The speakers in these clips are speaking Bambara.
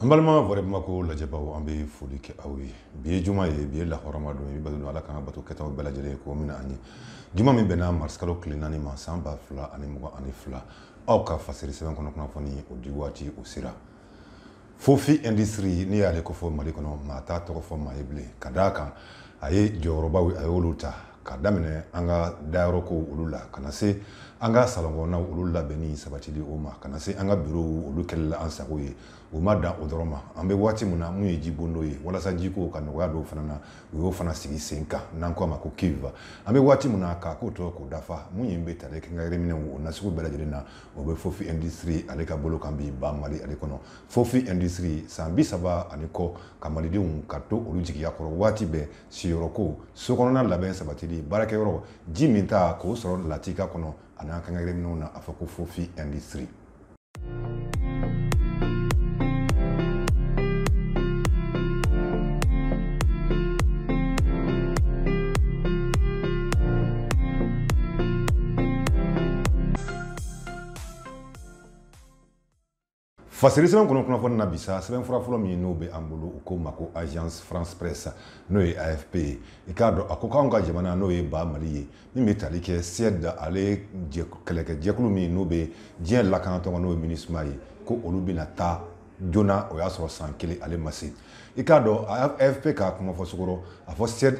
An balima vraiment ko lajɛbaaw an bɛ foli kɛ aw ye bi ye juma ye bi ye lahɔrɔma don i bato ala kan ka bato kɛtaw bɛɛ lajɛlen ko minɛ an ye juma min bɛnna mars kalo tile 4 ma san 2022 aw ka fasiri sɛbɛn kɔnɔ kunnafoni o di waati o sera Fofi Industrie ni y'ale ko fɔ Mali kɔnɔ maa t'a tɔgɔ fɔ maa ye bilen ka d'a kan a ye jɔyɔrɔbaw a y'olu ta ka daminɛ an ka dayɔrɔ ko olu la kana se an ka salɔnkɔnɔnaw olu labɛnni sabatili o ma kana se an ka bureau olu kɛlɛla an sago ye o ma dan o dɔrɔn ma an bɛ waati min na mun ye jibondo ye walasa jiko ka nɔgɔya dɔw fana na u y'o fana sigi sen kan n'an ko a ma ko kiva an bɛ waati min na k'a ko tɔ k'o dafa mun ye bɛ tale kɛnkɛrɛ minɛnw o nasugu bɛɛ lajɛlen na o bɛ Fofi Industrie ale ka bolo kan bi ba Mali ale kɔnɔ Fofi Industrie san 30 ani kɔ ka malidenw ka to olu jigiya kɔrɔ waati bɛɛ siyɔrɔko sokɔnɔna labɛn sabatili baarakɛyɔrɔ ji min ta k'o sɔrɔ latika kɔnɔ ani an kɛnkɛrɛ minɛnw na a fɔ ko Fofi Industrie. Fasiri sɛbɛn kɔnɔ kunnafoni na bisa sɛbɛn fura fɔlɔ min n'o bɛ an bolo u ko ma ko Agence France Presse n'o ye AFP ye i k'a dɔn a ko k'anw ka jamana n'o ye ba Mali ye min bɛ tali kɛ CED ale kɛlɛkɛ jɛkulu min n'o bɛ diɲɛ lakanatɔn n'o ye MINUSMA ye ko olu bɛna taa joona o y'a sɔrɔ san 1 ale ma se i k'a dɔn AFP ka kuma fɔ sokɔrɔ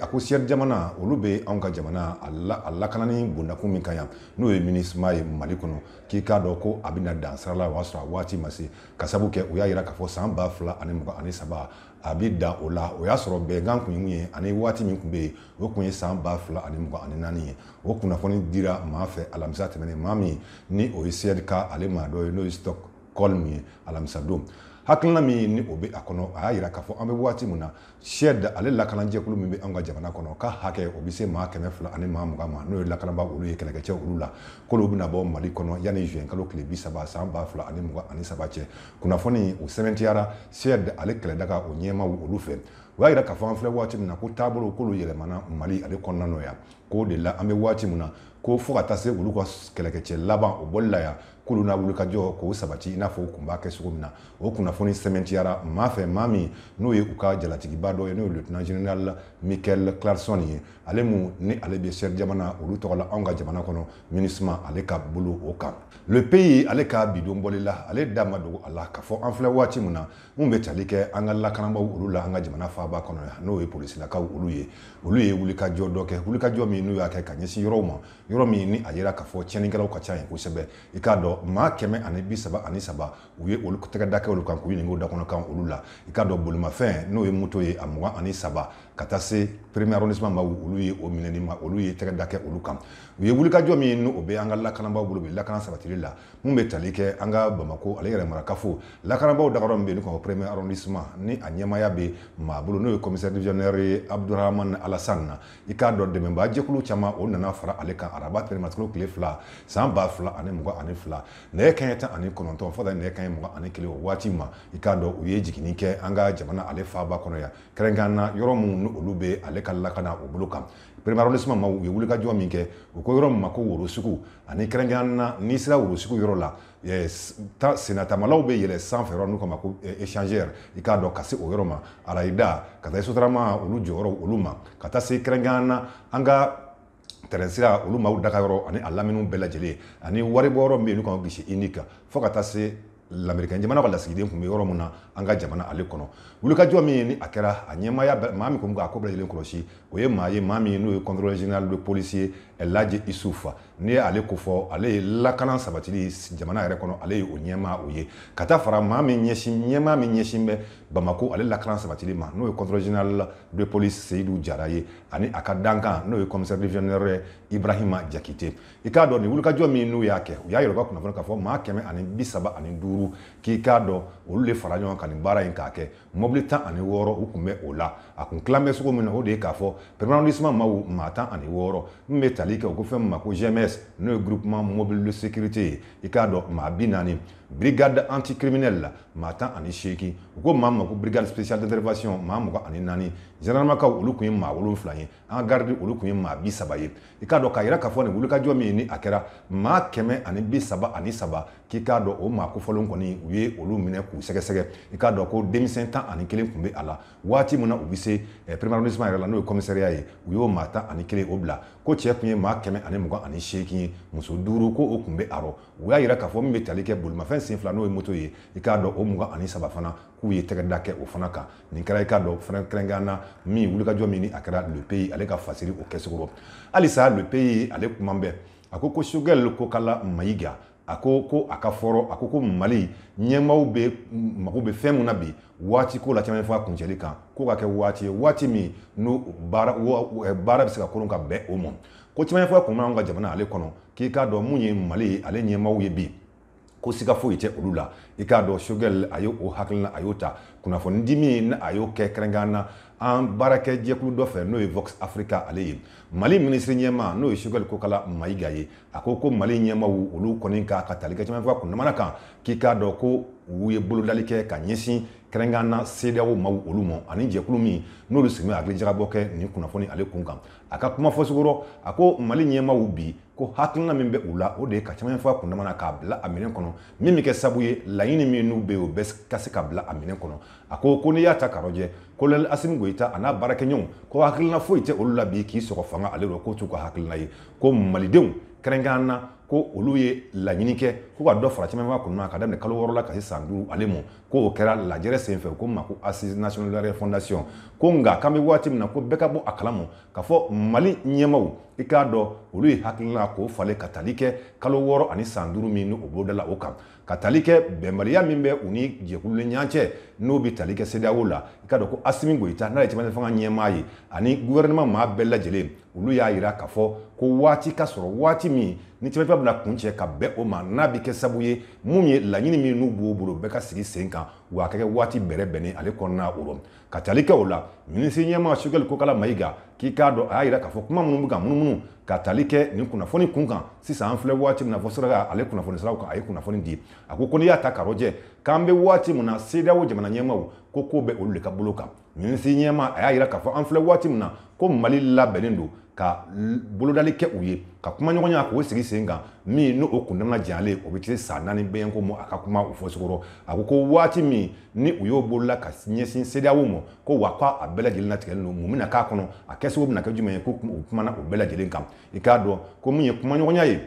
a ko CED jamana olu bɛ anw ka jamana a lakanani bondakun min kan yan n'o ye MINUSMA ye Mali kɔnɔ k'i k'a dɔn ko a bɛna dan sira la o y'a sɔrɔ a waati ma se ka sabu kɛ u y'a jira k'a fɔ san 2023 a bɛ dan o la o y'a sɔrɔ bɛnkan kun ye ani waati min kun bɛ yen o kun ye san 2024 ye o kunnafoni dira maa fɛ alamisa tɛmɛnen maa min ni o ye CED ka ale maa dɔ ye n'o ye Stockholm ye alamisa don hakilina min ni o bɛ a kɔnɔ a y'a jira k'a fɔ an bɛ waati min na CED ale lakanajɛkulu min bɛ an ka jamana kɔnɔ ka hakɛ o bɛ se maa 200 ani maa 20 ma n'o ye lakanabaa olu ye kɛlɛkɛcɛ olu la k'olu bɛna bɔ Mali kɔnɔ yanni juin kalo tile 30 san 2023 cɛ kunnafoni o sɛbɛntiyara CED ale kɛlɛdaga o ɲɛmaaw olu fɛ o y'a jira k'a fɔ an filɛ waati min na ko taabolo k'olu yɛlɛmana Mali ale kɔnɔna n'o yan k'o de la an bɛ waati min na ko fo ka taa se olu ka kɛlɛkɛcɛ laban o bɔli la yan k'olu n'a wulikajɔ k'o sabati i n'a fɔ u kun b'a kɛ cogo min na o kunnafoni sɛbɛntiyara maa fɛ maa min n'o ye u ka jalatigiba dɔ ye n'o ye lieutenant général Michael Clarkson ye ale mun ni ale bɛ CED jamana olu tɔgɔ la anw ka jamana kɔnɔ MINUSMA ale ka bolo o kan le pays ale ka bidon bɔli la ale da ma dogo a la k'a fɔ an filɛ waati min na mun bɛ tali kɛ an ka lakanabaaw olu la an ka jamana faaba kɔnɔ yan n'o ye polisilakaw olu ye wulikajɔ dɔ kɛ wulikajɔ min n'u y'a kɛ ka ɲɛsin yɔrɔw ma yɔrɔ min ni a yira k'a fɔ tiɲɛnikɛlaw ka ca yen kosɛbɛ i k'a dɔn maa 130 u ye olu tɛgɛ da kɛ olu kan k'u ɲininka o dakɔnɔkan olu la i k'a dɔn bolimafɛn n'o ye moto ye a 23 ka taa se premier arrondissement ma olu ye o minɛni ma olu ye tɛgɛ da kɛ olu kan u ye wulikajɔ min n'o bɛ an ka lakanabaaw bolo bɛ lakana sabatili la mun bɛ tali kɛ an ka Bamako ale yɛrɛ marakafo lakanabaaw dagayɔrɔ min bɛ yen n'o premier arrondissement ni a ɲɛmaaya bɛ maa bolo n'o ye commissaire divisionnaire ye Abdurahman Alassane na i k'a dɔn dɛmɛbaa jɛkulu caman o nana fara ale kan araba tɛrɛmatigɛlo tile 2 san 2022 nɛgɛ kanɲɛ 19 fo ka taa nɛgɛ kanɲɛ 21 o waati ma i k'a dɔn u ye jiginni kɛ an ka jamana ale faaba kɔnɔ yan kɛrɛnkɛrɛnnena yɔrɔ minnu olu bɛ ale ka lakana o bolo kan premier arrondissement ma u ye wulikajɔ min kɛ u ko yɔrɔ min ma ko Worosugu ani kɛrɛnkɛrɛnnena n'i sera Worosugu yɔrɔ la senatamalaw bɛ yɛlɛ sanfɛ yɔrɔ n'u kama ko échangeur i k'a dɔn ka se o yɔrɔ ma Arayida ka taa Sotarama olu jɔyɔrɔ olu ma ka taa se kɛrɛnkɛrɛnnena an ka terrain sira olu maaw dagayɔrɔ ani a laminiw bɛɛ lajɛlen ani waribɔyɔrɔ min bɛ yen n'u kan gisi unique fo ka taa se l'Américain jamana ka lasigiden kun bɛ yɔrɔ min na an ka jamana ale kɔnɔ wulikajɔ min ni a kɛra a ɲɛmaaya maa min kun bɛ k'a ko bɛɛ lajɛlen kɔlɔsi o ye maa ye maa min n'o ye contrôleur général de policier Elhaji Isufa n'i ye ale ko fɔ ale ye lakana sabatili jamana yɛrɛ kɔnɔ ale ye o ɲɛmaa o ye ka taa fara maa min ɲɛmaa min ɲɛsin bɛ Bamako ale lakana sabatili ma n'o ye contrôleur général de police Seydou Jara ye ani a ka dankan n'o ye commissaire divisionnaire Ibrahima Jakite i k'a dɔn nin wulikajɔ min n'u y'a kɛ u y'a yɛrɛ u ka kunnafoni k'a fɔ maa 135 k'i k'a dɔn olu de fara ɲɔgɔn kan nin baara in k'a kɛ mobili 16 u kun bɛ o la a kun tilan bɛ cogo min na o de ye k'a fɔ premier arrondissement maaw maa 16 min bɛ tali kɛ o ko fɛn min ma ko GMS n'o ye groupement mobile de sécurité ye i k'a dɔn maa 40 brigade anticriminelle la maa 18 u ko maa ko brigade spéciale d'intervention maa 24 généralement ka olu kun ye maa 7 ye an garde olu kun ye maa 30 ye i k'a dɔn k'a yira k'a fɔ nin wulikajɔ min ni a kɛra maa 133 k'i k'a dɔn o maa kofɔlen kɔni u ye olu minɛ k'u sɛgɛsɛgɛ i k'a dɔn ko denmisɛn 11 kun bɛ a la waati min na u bɛ se premier arrondissement yɛrɛ la n'o ye commissariat ye u y'o maa 11 o bila ko cɛ kun ye maa 128 ye muso 5 ko o kun bɛ a rɔ u y'a yira k'a fɔ min bɛ tali kɛ bolimafɛn sen 2 n'o ye moto ye i k'a dɔn o 23 fana k'u ye tɛgɛda kɛ o fana kan nin kɛra i k'a dɔn fana kɛrɛnkɛrɛnna min wulikajɔ min ni a kɛra le pays ale ka fasiri o kɛcogo halisa le pays ale kuma bɛɛ a ko Choguel Kokala Mayiga a ko a ka fɔrɔ a ko Mali ɲɛmaaw bɛ mago bɛ fɛn mun na bi waati ko la caman fɔ a kuncɛli kan ko ka kɛ waati ye waati min n'o baara bɛ se ka kolon ka bɛn o ma ko caman fɔ a kun b'an ka jamana ale kɔnɔ k'i k'a dɔn mun ye Mali ye ale ɲɛmaaw ye bi ko siga foyi tɛ olu la i k'a dɔn Choguel a y'o hakilina a y'o ta kunnafoni di min a y'o kɛ kɛrɛnkɛrɛnna an baarakɛ jɛkulu dɔ fɛ n'o ye Vox Africa ale ye Mali ministre ɲɛmaa n'o ye Choguel Kokala Mayiga ye a ko Mali ɲɛmaaw olu kɔni ka tali kɛ caman fɔ a kunnamana kan k'i k'a dɔn ko u ye bolodali kɛ ka ɲɛsin kɛrɛnkɛrɛnna CEDEAO maaw olu ma ani jɛkulu min n'olu sigilen bɛ hakili jagabɔ kɛ nin kunnafoni ale kun kan a ka kuma fɔsogoro a ko Mali ɲɛmaaw bi ko hakilina min bɛ u la o de ye ka caman fɔ a kunnamana k'a bila a minɛn kɔnɔ min bɛ kɛ sabu ye laɲini min n'u bɛ yen o bɛɛ ka se ka bila a minɛn kɔnɔ a ko n'i y'a ta k'a lajɛ Colonel Assimi Goïta a n'a baarakɛɲɔgɔnw ko hakilina foyi tɛ olu la bi k'i sɔgɔ fanga ale rɔ k'o t'u ka hakilina ye ko malidenw kɛrɛnkɛrɛnna ko olu ye laɲini kɛ ko ka dɔ fara caman fɔ a kunnamana ka daminɛ kalo 6 la ka se san 5 ale ma ko o kɛra lajɛrɛ senfɛ ko ma ko Assise Nationale de la Fondation ko nka k'an bɛ waati min na ko bɛɛ ka bɔ a kalama k'a fɔ Mali ɲɛmaaw i k'a dɔn olu ye hakilina k'o falen ka tali kɛ kalo 6 ani san 5 min n'o bolodala o kan ka tali kɛ bɛnbaliya min bɛ u ni jɛkulu ni ɲɔgɔn cɛ n'o bɛ tali kɛ CEDEAO la i k'a dɔn ko Assimi Goïta n'ale ye cɛmancɛ fanga ɲɛmaa ye ani gouvernement maa bɛɛ lajɛlen olu y'a yira k'a fɔ ko waati ka sɔrɔ waati min ni cɛmancɛ bɛna kun cɛ ka bɛn o ma n'a bɛ kɛ sabu ye mun ye laɲini min n'u b'o bolo bɛɛ ka sigi sen kan wa a ka kɛ waati bɛrɛ bɛnnen ale kɔnɔna o rɔ ka tali kɛ o la ministre ɲɛmaa Choguel Kokala Mayiga k'i k'a dɔn a y'a yira k'a fɔ kuma minnu bɛ ka munumunu ka tali kɛ nin kunnafoni kun kan sisan an filɛ waati min na fɔ sera ale kunnafoni siraw kan a ye kunnafoni di a ko n'i y'a ta k'a lajɛ k'an bɛ waati min na CEDEAO jamana ɲɛmaaw ko bɛ olu de ka bolo kan ministre ɲɛmaa a y'a yira k'a fɔ an filɛ waati min na ko Mali labɛnnen don ka bolodali kɛ u ye ka kumaɲɔgɔnya k'o sigi sen kan min n'o kundamana janyalen o bɛ kɛ san 4 bɛyɛnko ma a ka kuma o fɔsogoro a ko waati min ni u y'o bolola ka ɲɛsin CEDEAO ma ko wa k'a bɛɛ lajɛlen latigɛlen don mun bɛna k'a kɔnɔ a kɛcogo bɛna kɛ jumɛn ye ko u kumana o bɛɛ lajɛlen kan i k'a dɔn ko min ye kumaɲɔgɔnya ye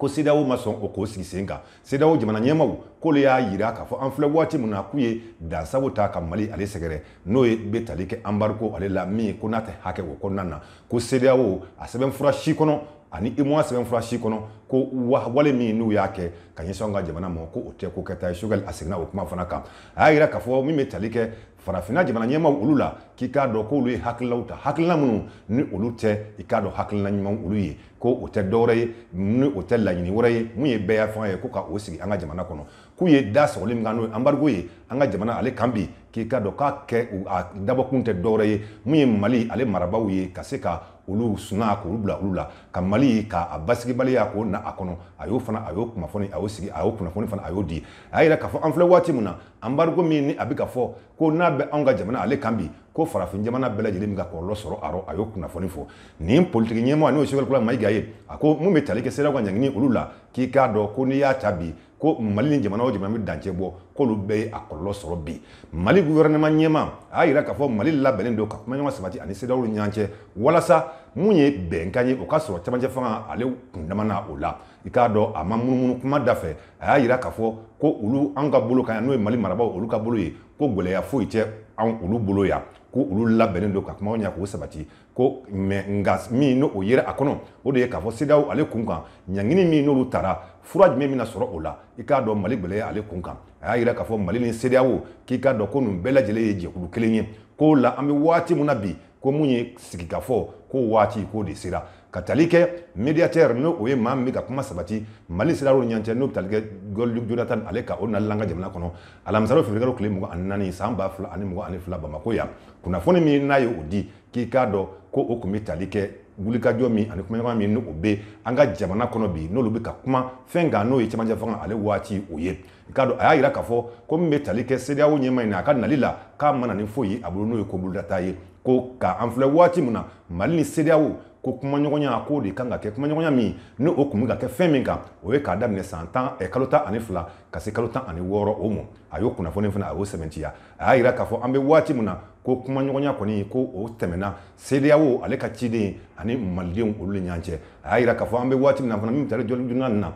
ko CEDEAO ma sɔn o k'o sigi sen kan CEDEAO jamana ɲɛmaaw k'olu y'a yira k'a fɔ an filɛ waati min na k'u ye dansago ta ka Mali ale sɛgɛrɛ n'o ye bɛ tali kɛ embargo ale la min ko n'a tɛ hakɛ o kɔnɔna na ko CEDEAO a sɛbɛnfura si kɔnɔ ani UEMOA sɛbɛnfura si kɔnɔ ko wale min n'u y'a kɛ ka ɲɛsin an ka jamana ma ko o tɛ ko kɛta ye Choguel a seginna o kuma fana kan a y'a yira k'a fɔ min bɛ tali kɛ farafinna jamana ɲɛmaaw olu la k'i k'a dɔn k'olu ye hakilinaw ta hakilina minnu ni olu tɛ i k'a dɔn hakilina ɲuman olu ye ko o tɛ dɔwɛrɛ ye ni o tɛ laɲini wɛrɛ ye mun ye bɛɛ y'a fanga ye ko ka o sigi an ka jamana kɔnɔ k'u ye da sɔgɔli min kan n'o ye embargo ye an ka jamana ale kan bi k'i k'a dɔn k'a kɛ a dabɔkun tɛ dɔwɛrɛ ye mun ye Mali ale marabaaw ye ka se ka olu suna k'olu bila olu la ka Mali k'a basigibaliya k'o na a kɔnɔ a y'o fana a y'o kunnafoni a y'o sigi a y'o kunnafoni fana a y'o di a y'a yira k'a fɔ an filɛ waati min na embargo min ni a bɛ ka fɔ ko n'a bɛ anw ka jamana ale kan bi ko farafin jamana bɛɛ lajɛlen bɛ ka kɔlɔlɔ sɔrɔ a rɔ a y'o kunnafoni fɔ nin politiki ɲɛmɔgɔ n'o ye Choguel Kokala Mayiga ye a ko mun bɛ tali kɛ CEDEAO ka ɲangini olu la k'i k'a dɔn ko n'i y'a ta bi ko Mali ni jamana o jamana bɛ dancɛ bɔ k'olu bɛɛ ye a kɔlɔlɔ sɔrɔ bi Mali gouvernement ɲɛmaa a y'a yira k'a fɔ Mali labɛnnen don ka kumaɲɔgɔn sabati ani CEDEAO ni ɲɔgɔn cɛ walasa mun ye bɛnkan ye o ka sɔrɔ cɛmancɛ fanga ale kundamana o la i k'a dɔn a ma munumunu kuma da fɛ a y'a yira k'a fɔ ko olu an ka bolo kan yan n'o ye Mali marabaaw olu ka bolo ye ko gɛlɛya foyi tɛ an olu bolo yan ko olu labɛnnen don ka kumaw ɲɛ k'o sabati ko nka min n'o yera a kɔnɔ o de ye k'a fɔ CEDEAO ale kun kan ɲangini min n'olu taara fura jumɛn bɛna sɔrɔ o la i k'a dɔn Mali gɛlɛya ale kun kan a y'a yira k'a fɔ Mali ni CEDEAO k'i k'a dɔn ko nin bɛɛ lajɛlen ye jɛkulu kelen ye k'o la an bɛ waati min na bi ko mun ye sigikafɔ k'o waati k'o de sera ka tali kɛ médiateur n'o o ye maa min bɛ ka kuma sabati Mali CEDEAO ni ɲɔgɔn cɛ n'o bɛ tali kɛ Goldluck Jonathan ale ka o nali an ka jamana kɔnɔ alamisa février tile 24 san 2022 Bamako yan kunnafoni min n'a ye o di k'i k'a dɔn ko o tun bɛ tali kɛ wulikajɔ min ani kumaɲɔgɔn min n'o bɛ an ka jamana kɔnɔ bi n'olu bɛ ka kuma fɛn kan n'o ye cɛmancɛ fanga ale waati o ye i k'a dɔn a y'a yira k'a fɔ ko min bɛ tali kɛ CEDEAO ɲɛmaa in na a ka nali la k'a ma na ni foyi ye a bolo n'o ye ko bolodata ye ko ka an filɛ waati min na Mali ni CEDEAO ko kumaɲɔgɔnya k'o de kan ka kɛ kumaɲɔgɔnya min ni o kun bɛ ka kɛ fɛn min kan o ye k'a daminɛ san kalo 12 ka se kalo 16 o mɔ a y'o kunnafoni fana a y'o sɛbɛntiya a y'a yira k'a fɔ an bɛ waati min na ko kumaɲɔgɔnya kɔni ko o tɛmɛna CEDEAO ale ka ciden ani malidenw olu ni ɲɔgɔn cɛ a y'a yira k'a fɔ an bɛ waati min na fana min taara journal na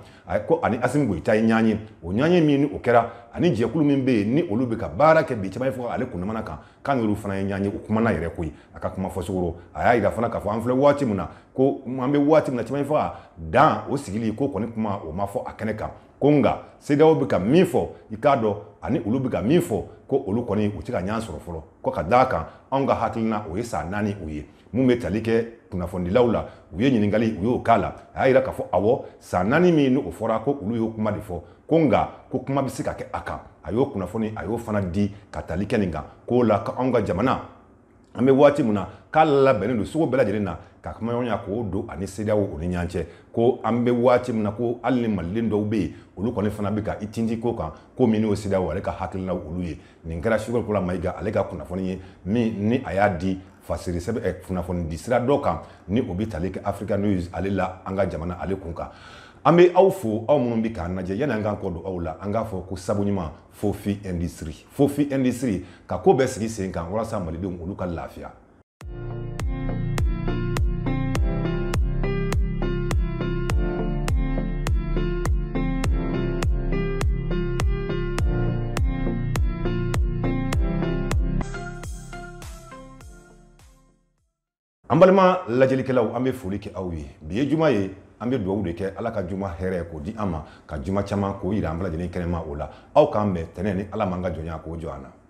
ko ani Assimi Goïta ye ɲɔgɔn ye o ɲɔgɔn min ni o kɛra ani jɛkulu min bɛ yen ni olu bɛ ka baara kɛ bi caman fɔ ale kunnamana kan k'an y'olu fana ye ɲɔgɔn ye o kumana yɛrɛ koyi a ka kuma fɔsogoro a y'a yira fana k'a fɔ an filɛ waati min na ko an bɛ waati min na caman fɔ dan o sigili ko kɔni kuma o ma fɔ a kɛnɛ kan ko nka CEDEAO bɛ ka min fɔ i k'a dɔn ani olu bɛ ka min fɔ ko olu kɔni u tɛ ka ɲɔgɔn sɔrɔ fɔlɔ ko ka d'a kan anw ka hakilina o ye san 4 o ye mun bɛ tali kɛ kunnafonidilaw la u ye ɲininkali u y'o k'a la a y'a yira k'a fɔ awɔ san 4 min n'o fɔra ko olu y'o kuma de fɔ ko nka ko kuma bɛ se ka kɛ a kan a y'o kunnafoni a y'o fana di ka tali kɛ nin kan k'o la ko anw ka jamana an bɛ waati min na k'a labɛnnen don sogo bɛɛ lajɛlen na ka kumaɲɔgɔnya k'o don ani CEDEAO o ni ɲɔgɔn cɛ ko an bɛ waati min na ko hali ni maliden dɔw bɛ yen olu kɔni fana bɛ ka i tinti ko kan ko min n'o CEDEAO ale ka hakilinaw olu ye nin kɛra Sukori Mayiga ale ka kunnafoni ye min ni a y'a di fasiri sɛbɛn kunnafoni di sira dɔ kan ni o bɛ tali kɛ Africa News ale la an ka jamana ale kun kan an bɛ aw fo aw minnu bɛ k'an lajɛ yanni an k'an kɔ don aw la an k'a fɔ ko sabu ɲuman Fofi Industrie Fofi Industrie ka ko bɛɛ sigi sen kan walasa malidenw olu ka lafiya. An balima lajɛlikɛlaw an bɛ foli kɛ aw ye bi ye juma ye an bɛ dugawu de kɛ Ala ka juma hɛrɛ k'o di an ma ka juma caman k'o yira an bɛɛ lajɛlen kɛnɛma o la aw k'an bɛn tɛnɛ ni Ala m'an ka jɔnya k'o jɔ an na.